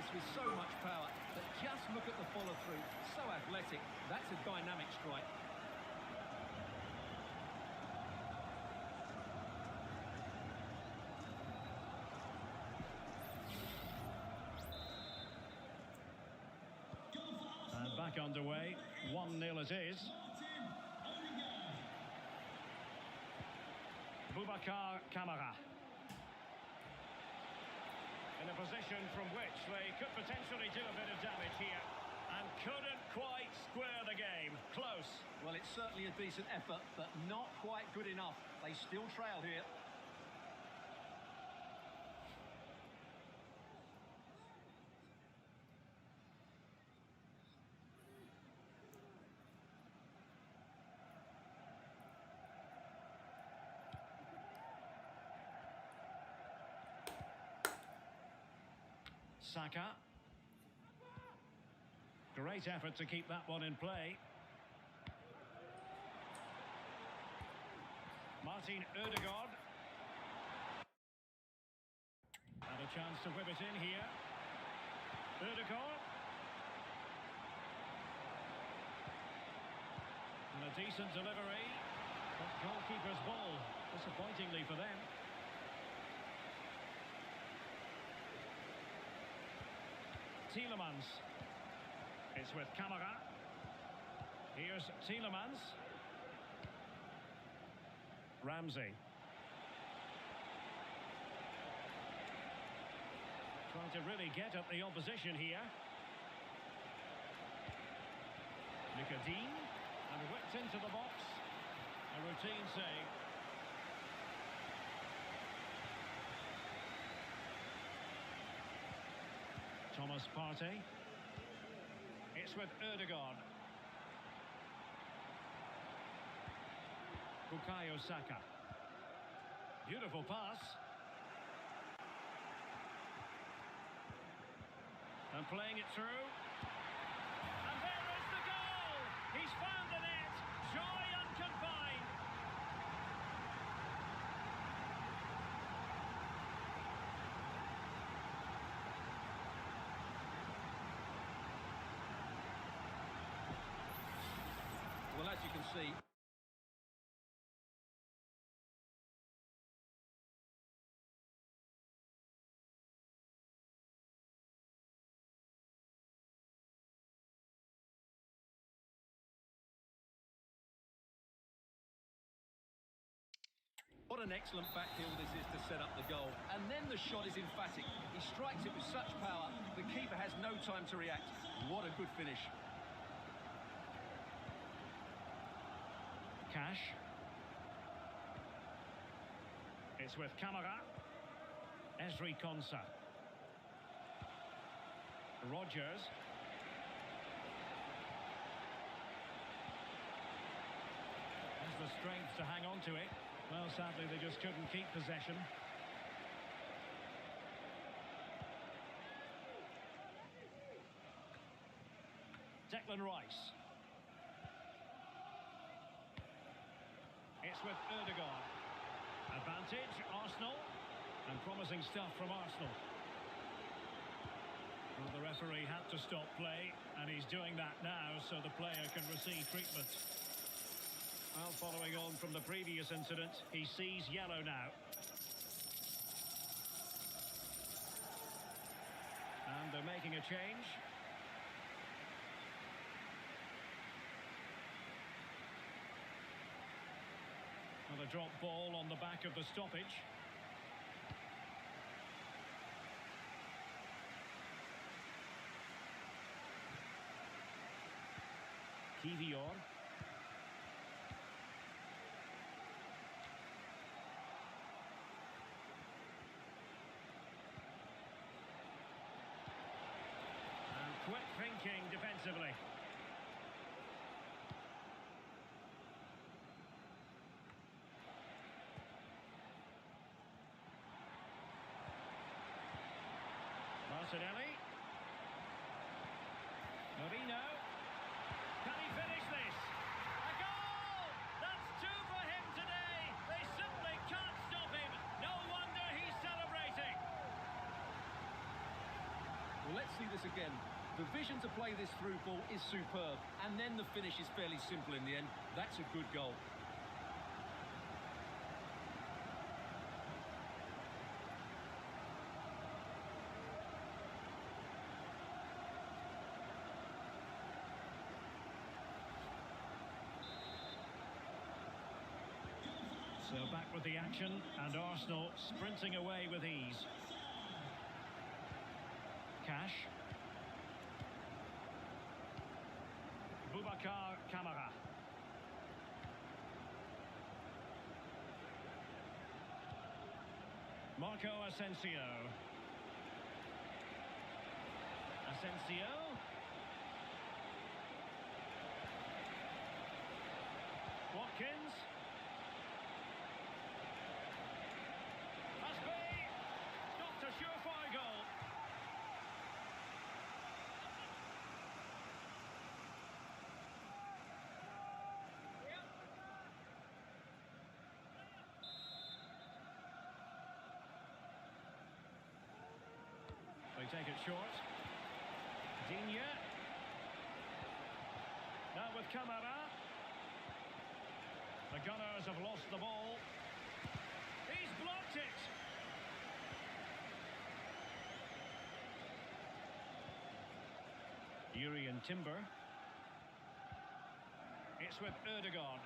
this with so much power, but just look at the follow-through. So athletic. That's a dynamic strike. And back underway, 1-0 it is. Boubacar Kamara. In a position from which they could potentially do a bit of damage here. And couldn't quite square the game. Close. Well, it's certainly a decent effort, but not quite good enough. They still trail here. Saka. Great effort to keep that one in play. Martin Ødegaard. And a chance to whip it in here. Ødegaard. And a decent delivery. But goalkeeper's ball, disappointingly for them. Tielemans. It's with Kamara. Here's Tielemans. Ramsey. Trying to really get at the opposition here. Nicodine. And whipped into the box. A routine save. Thomas Partey. It's with Ødegaard. Bukayo Saka. Beautiful pass. And playing it through. And there is the goal! He's found the net. Joy unconfined. Well, as you can see... What an excellent backfield this is to set up the goal. And then the shot is emphatic. He strikes it with such power, the keeper has no time to react. What a good finish. Cash. It's with Kamara. Ezri Konsa. Rodgers. Has the strength to hang on to it. Well, sadly, they just couldn't keep possession. Declan Rice. It's with Ødegaard. Advantage, Arsenal. And promising stuff from Arsenal. Well, the referee had to stop play, and he's doing that now so the player can receive treatment. Well, following on from the previous incident, he sees yellow now. And they're making a change. Well, a drop ball on the back of the stoppage. Kivior. Quick thinking defensively. Martinelli. Moreno. Can he finish this? A goal! That's two for him today. They simply can't stop him. No wonder he's celebrating. Well, let's this again. The vision to play this through ball is superb, and then the finish is fairly simple in the end. That's a good goal. So back with the action, and Arsenal sprinting away with ease. Cash. Boubacar Kamara. Marco Asensio. Asensio. Watkins. Must be. Not a surefire goal. They take it short. Digne. Now with Kamara. The Gunners have lost the ball. He's blocked it. Urian Timber. It's with Erdogan.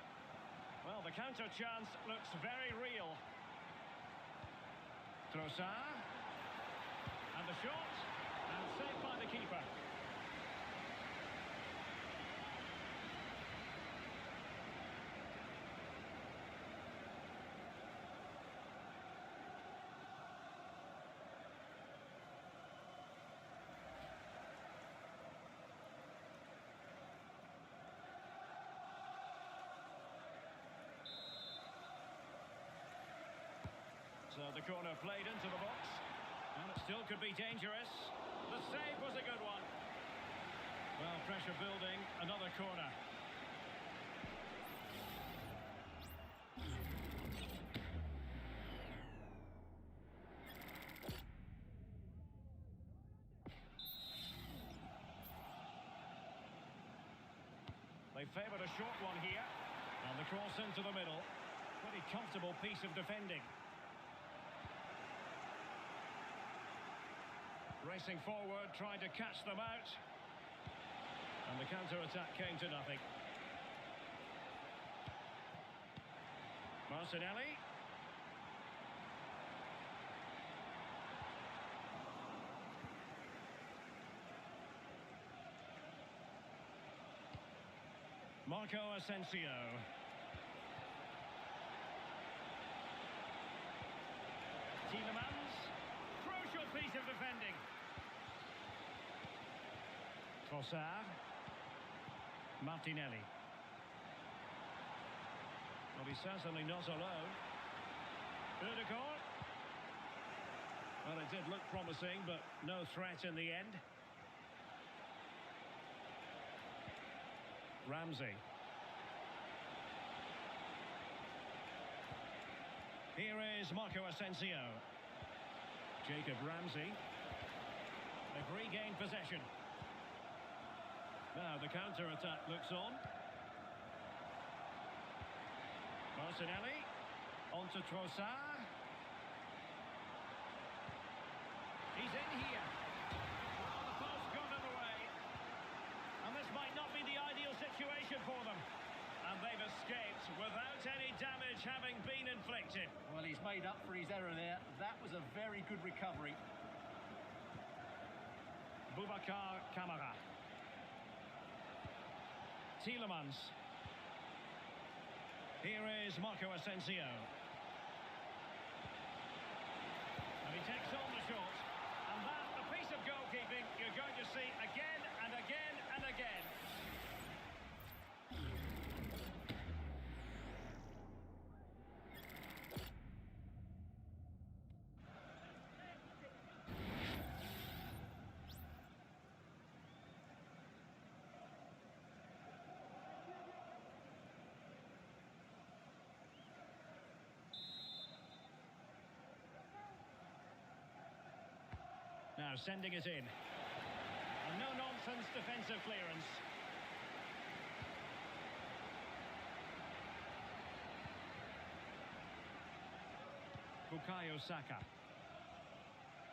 Well, the counter chance looks very real. Trossard. And the shot. And saved by the keeper. So the corner played into the box. And it still could be dangerous. The save was a good one. Well, pressure building. Another corner. They favoured a short one here. And the cross into the middle. Pretty comfortable piece of defending. Racing forward, trying to catch them out. And the counter-attack came to nothing. Martinelli. Marco Asensio. Tielemans. Crucial piece of defending. Trossard. Martinelli. Well, he's certainly not alone. Erdogan. Well, it did look promising, but no threat in the end. Ramsey. Here is Marco Asensio. Jacob Ramsey. They've regained possession. Now the counter-attack looks on. Martinelli. On to Trossard. He's in here. Well, the post got in the way. And this might not be the ideal situation for them. And they've escaped without any damage having been inflicted. Well, he's made up for his error there. That was a very good recovery. Boubacar Kamara. Tielemans. Here is Marco Asensio. And he takes on the shot. And that's a piece of goalkeeping you're going to see again and again and again. Now sending it in. No-nonsense defensive clearance. Bukayo Saka.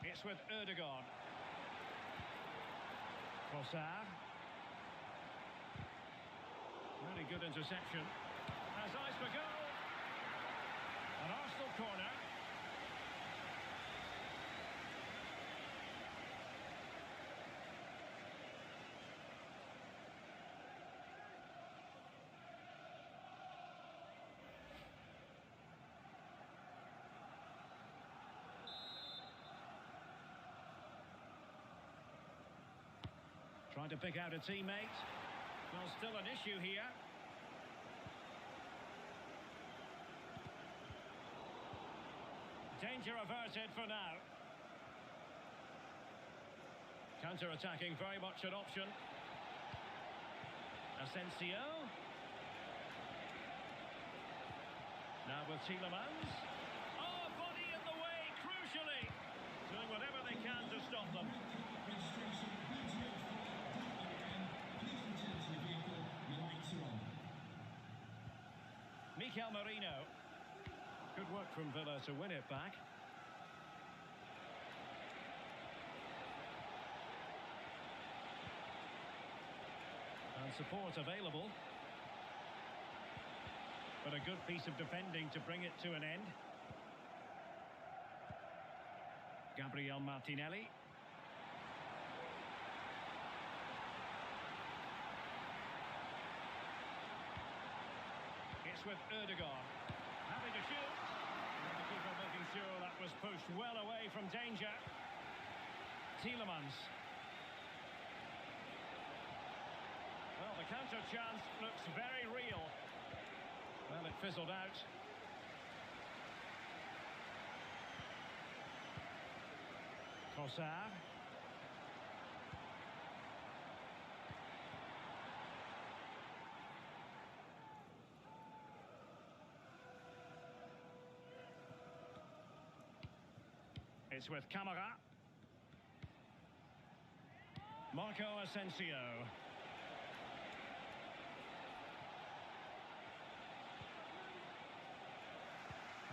It's with Erdogan. Trossard. Really good interception. Has eyes for goal. An Arsenal corner. Trying to pick out a teammate. Well, still an issue here. Danger averted for now. Counter-attacking, very much an option. Asensio. Now with Tielemans. Oh, body in the way, crucially. Doing whatever they can to stop them. Mikel Merino. Good work from Villa to win it back. And support available. But a good piece of defending to bring it to an end. Gabriel Martinelli. It's with Erdogan. Happy to shoot. And the keeper making sure that was pushed well away from danger. Tielemans. Well, the counter chance looks very real. Well, it fizzled out. Trossard. It's with Camara. Marco Asensio.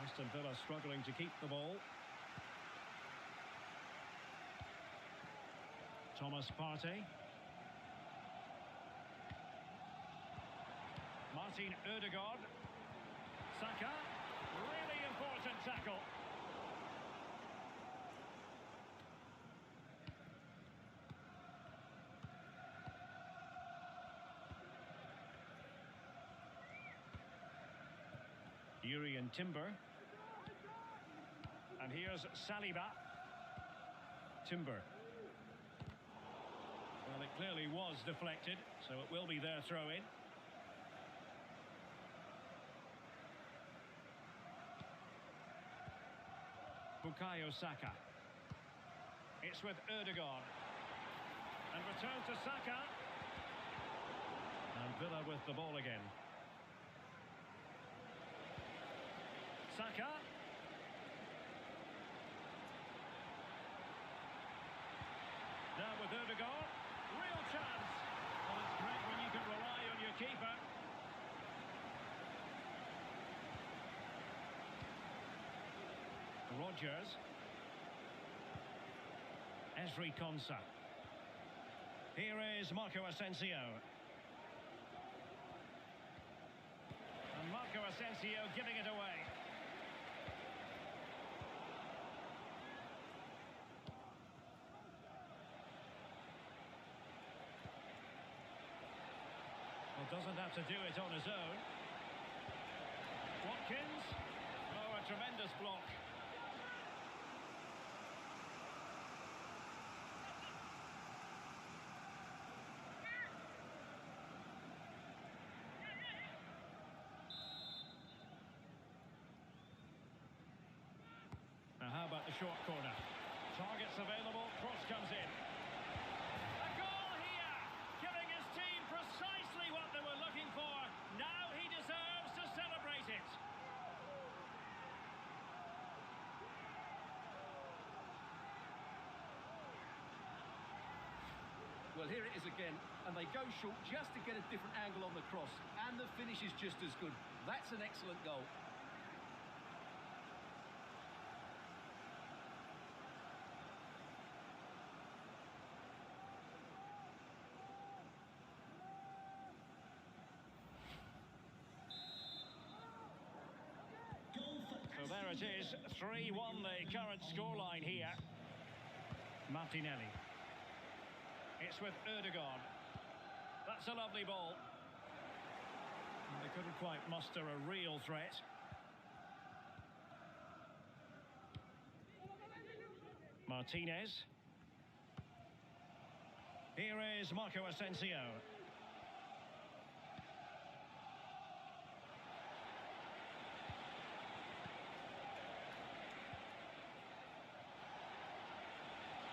Aston Villa struggling to keep the ball. Thomas Partey. Martin Ødegaard. Saka. Really important tackle. Yuri and Timber. And here's Saliba. Timber. Well, it clearly was deflected, so it will be their throw-in. Bukayo Saka. It's with Erdogan. And return to Saka. And Villa with the ball again. Saka. Now with Erdogan. Real chance. Well, it's great when you can rely on your keeper. Rodgers. Ezri Konsa. Here is Marco Asensio. And Marco Asensio giving it away. Well, doesn't have to do it on his own. Watkins. Oh, a tremendous block. Now, how about the short corner? Targets available, cross comes in. A goal here, giving his team precisely what they were looking for. Now he deserves to celebrate it. Well, here it is again, and they go short just to get a different angle on the cross, and the finish is just as good. That's an excellent goal. So there it is, 3-1 the current scoreline here. Martinelli. It's with Ødegaard. That's a lovely ball. They couldn't quite muster a real threat. Martinez. Here is Marco Asensio.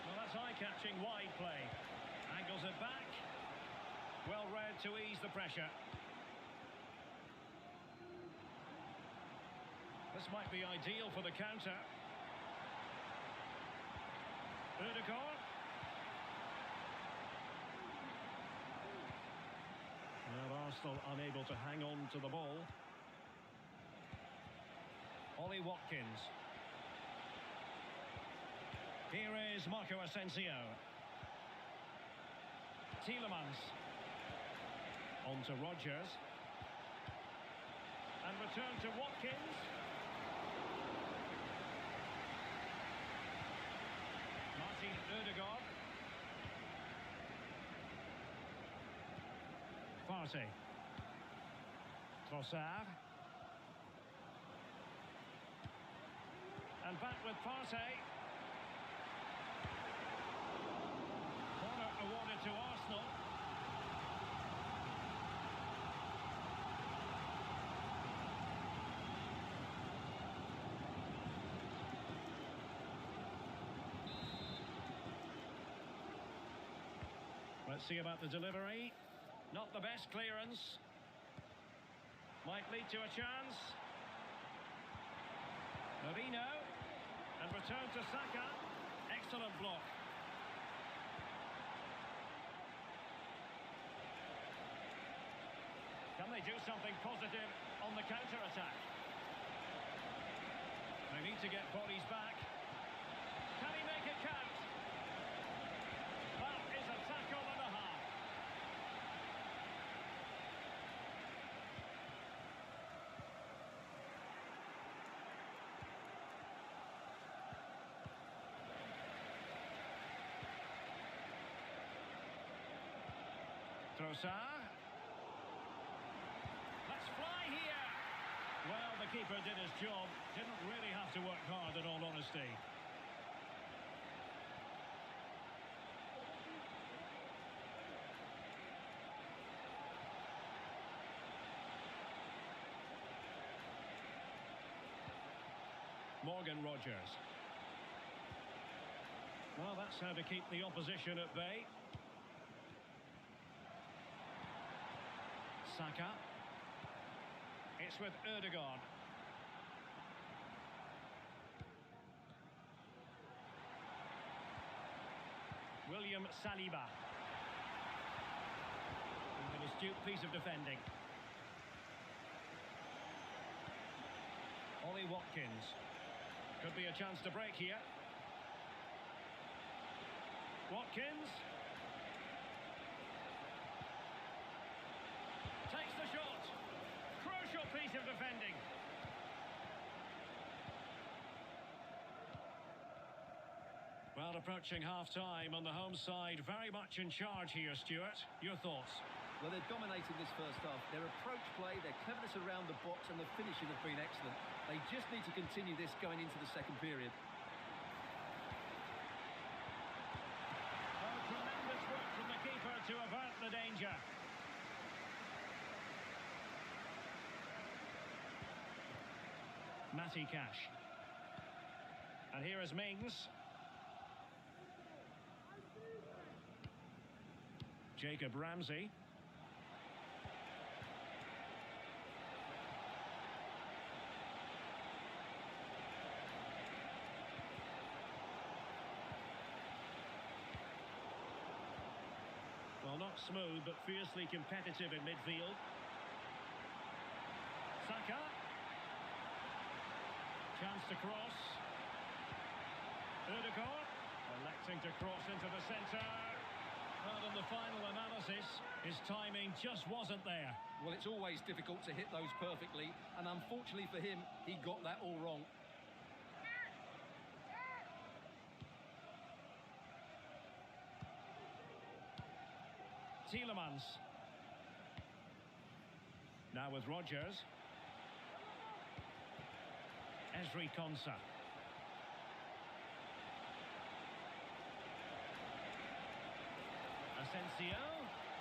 Well, that's eye-catching wide play. Angles it back. Well read to ease the pressure. This might be ideal for the counter. Ødegaard. Well, Arsenal unable to hang on to the ball. Ollie Watkins. Here is Marco Asensio. Tielemans. On to Rodgers. And return to Watkins. Martin Ødegaard. Partey. Trossard. And back with Partey. Corner awarded to Arsenal. Let's see about the delivery. Not the best clearance. Might lead to a chance. Marino. And return to Saka. Excellent block. Can they do something positive on the counter-attack? They need to get bodies back. Can he make it count? That is a tackle and a half. Trossard. Let's fly here. Well, the keeper did his job. Didn't really have to work hard, in all honesty. Morgan Rodgers. Well, that's how to keep the opposition at bay. Saka. It's with Ødegaard. William Saliba. An astute piece of defending. Ollie Watkins. Could be a chance to break here. Watkins. Takes the shot. Crucial piece of defending. Well, approaching half-time on the home side, very much in charge here, Stuart. Your thoughts? Well, they're dominating this first half. Their approach play, their cleverness around the box and the finishing have been excellent. They just need to continue this going into the second period. Oh, tremendous work from the keeper to avert the danger. Matty Cash. And here is Mings. Jacob Ramsey. smooth but fiercely competitive in midfield. Saka. Chance to cross. Ødegaard electing to cross into the centre. Well, in the final analysis, his timing just wasn't there. Well, it's always difficult to hit those perfectly, and unfortunately for him, he got that all wrong. Tielemans. Now with Rodgers. Ezri Konsa. Asensio.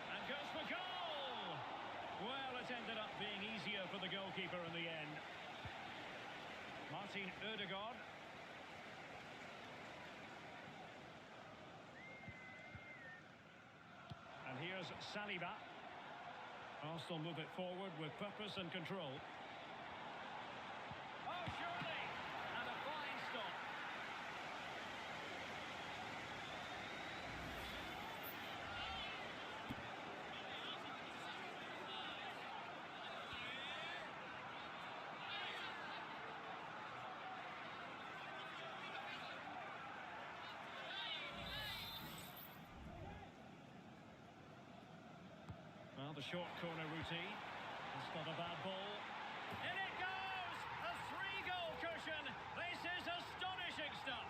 And goes for goal! Well, it ended up being easier for the goalkeeper in the end. Martin Ødegaard. And here's Saliba. Aston move it forward with purpose and control. Oh, surely! And a fine stop. Well, the short corner routine. It's not a bad ball. In it goes! A 3-goal cushion. This is astonishing stuff.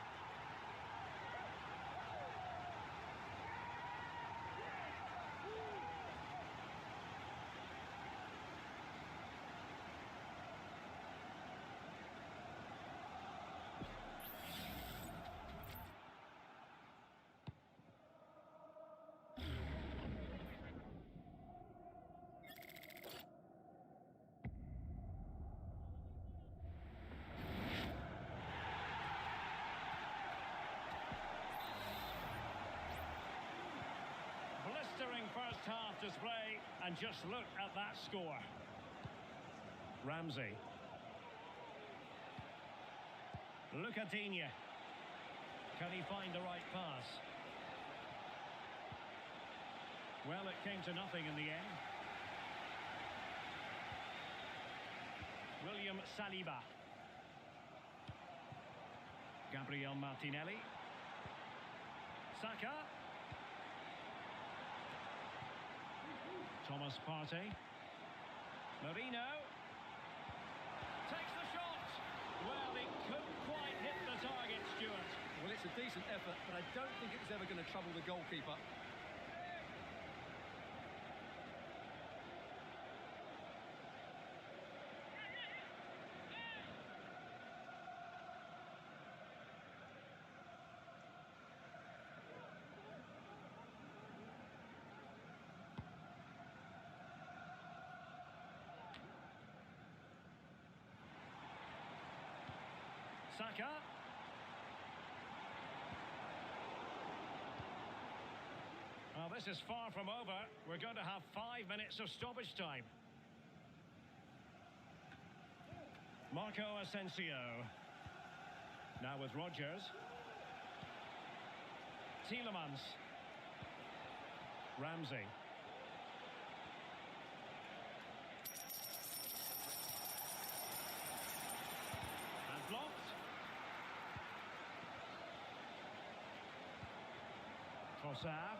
Blistering first half display, and just look at that score. Ramsey. Lucadinha. Can he find the right pass? Well, it came to nothing in the end. William Saliba. Gabriel Martinelli. Saka. Thomas Partey. Marino. Takes the shot. Well, he couldn't quite hit the target, Stuart. Well, it's a decent effort, but I don't think it's ever going to trouble the goalkeeper. Saka. Well, this is far from over. We're going to have 5 minutes of stoppage time. Marco Asensio. Now with Rodgers. Tielemans. Ramsey. And blocked. Trossard.